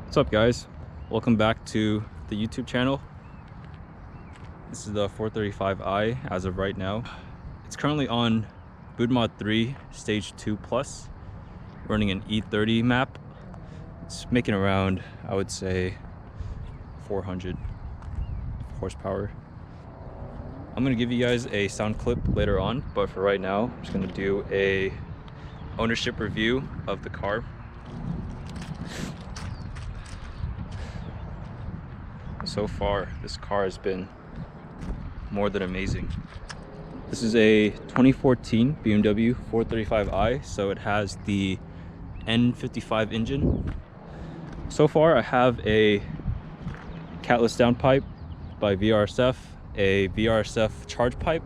What's up, guys? Welcome back to the YouTube channel. This is the 435i as of right now. It's currently on BM 3 stage 2 plus, running an E30 map. It's making around, I would say, 400 horsepower. I'm gonna give you guys a sound clip later on, but for right now, I'm just gonna do a ownership review of the car. So far, this car has been more than amazing. This is a 2014 BMW 435i, so it has the N55 engine. So far, I have a catless downpipe by VRSF, a VRSF charge pipe,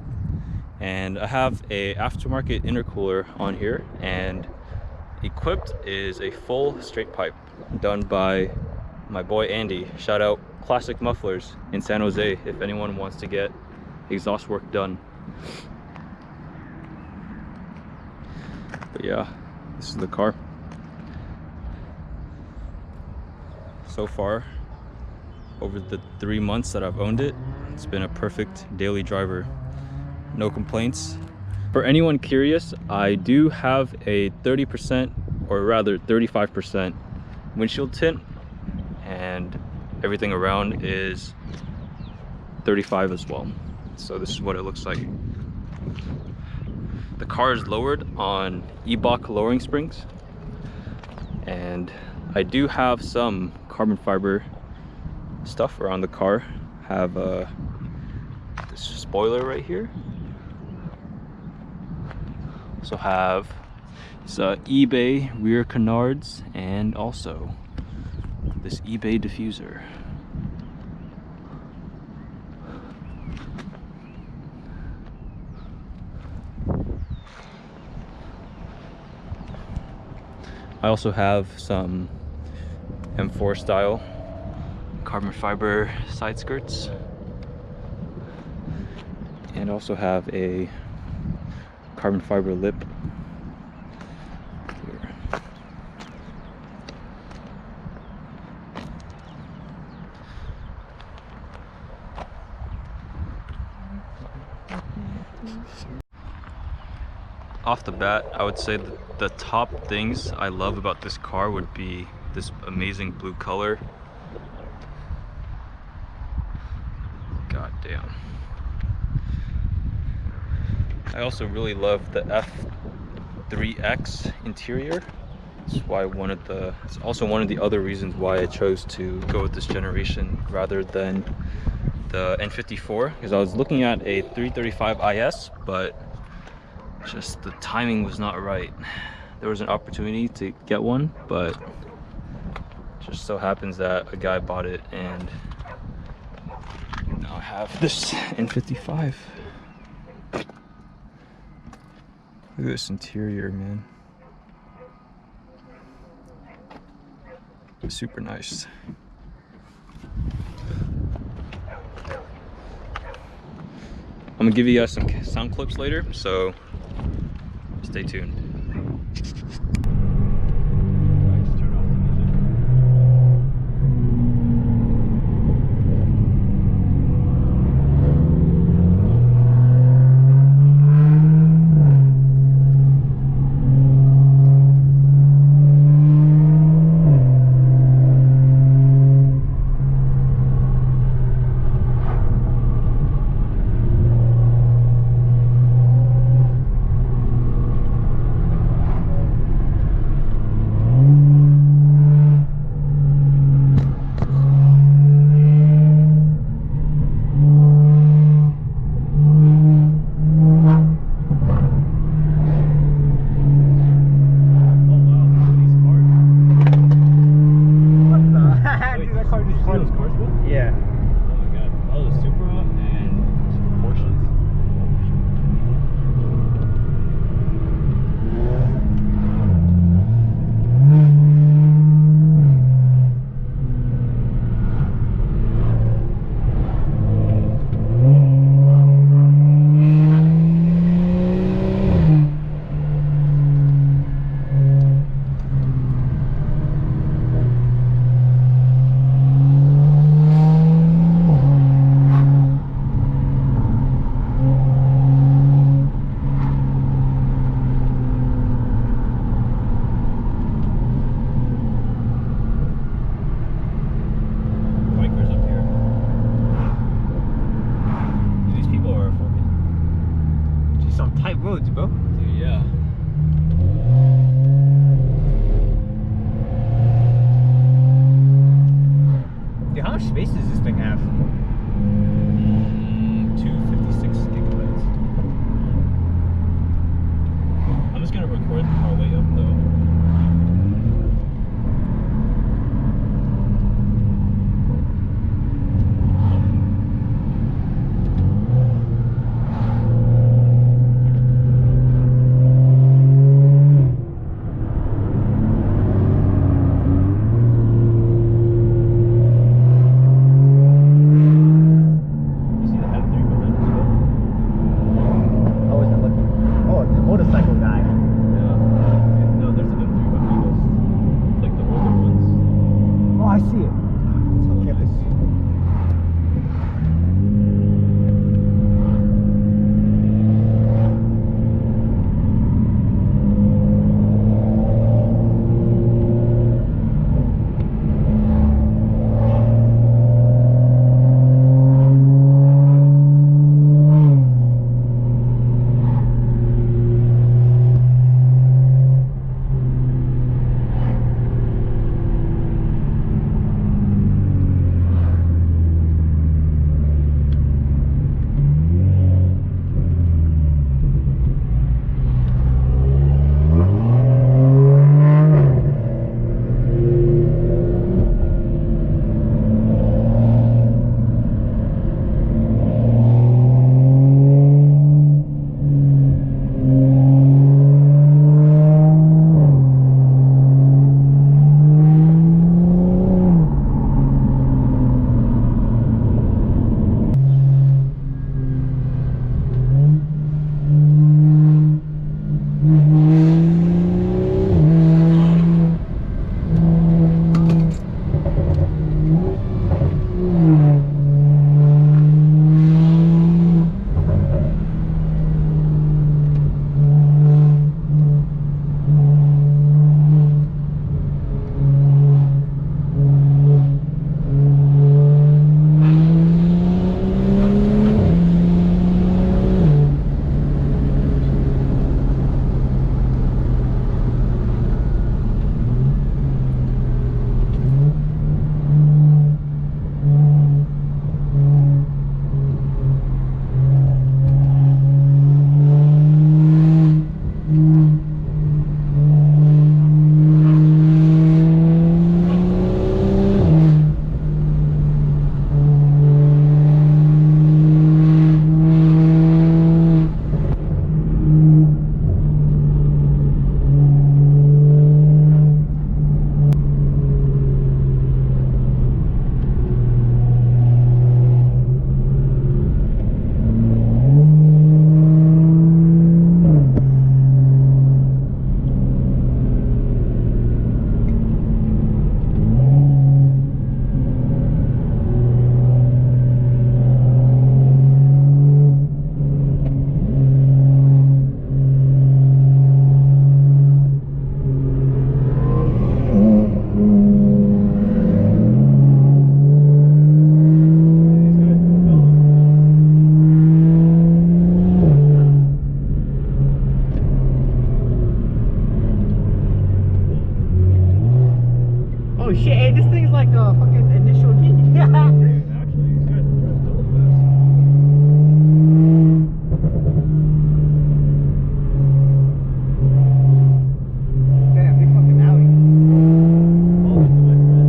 and I have a aftermarket intercooler on here, and equipped is a full straight pipe done by my boy Andy. Shout out Classic Mufflers in San Jose if anyone wants to get exhaust work done. But yeah, this is the car. So far, over the 3 months that I've owned it, it's been a perfect daily driver. No complaints. For anyone curious, I do have a 30%, or rather 35% windshield tint, and everything around is 35 as well. So this is what it looks like. The car is lowered on EBOC lowering springs, and I do have some carbon fiber stuff around the car. Have this spoiler right here. Also have this eBay rear canards, and also this eBay diffuser. I also have some M4 style carbon fiber side skirts, and also have a carbon fiber lip here. Off the bat, I would say that the top things I love about this car would be this amazing blue color. God damn. I also really love the F3X interior. It's also one of the other reasons why I chose to go with this generation rather than the N54, because I was looking at a 335IS, but just the timing was not right. There was an opportunity to get one, but it just so happens that a guy bought it, and now I have this N55. Look at this interior, man. Super nice. I'm gonna give you guys some sound clips later, so stay tuned. Oh shit, hey, this thing's like a fucking initial D. Actually, these guys drive hella fast. Damn, they fucking Audi. Welcome to my friend.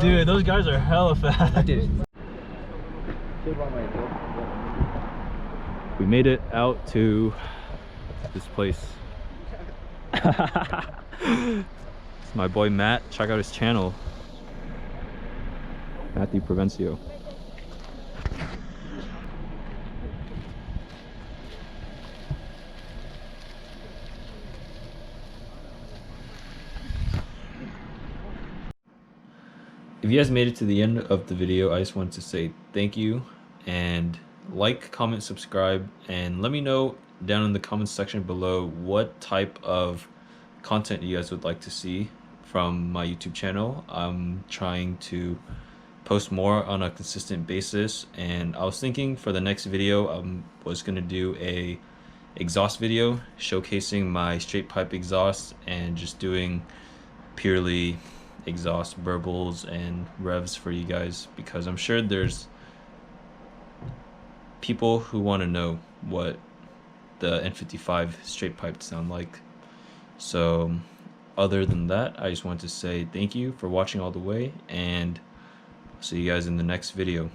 Dude, those guys are hella fast. Dude. We made it out to this place. It's my boy Matt. Check out his channel, Matthew Provencio. If you guys made it to the end of the video, I just wanted to say thank you, and like, comment, subscribe, and let me know down in the comments section below what type of content you guys would like to see from my YouTube channel. I'm trying to post more on a consistent basis, and I was thinking for the next video I was going to do a exhaust video showcasing my straight pipe exhaust and just doing purely exhaust burbles and revs for you guys, because I'm sure there's people who want to know what the N55 straight pipe sound like. So other than that, I just want to say thank you for watching all the way, and see you guys in the next video.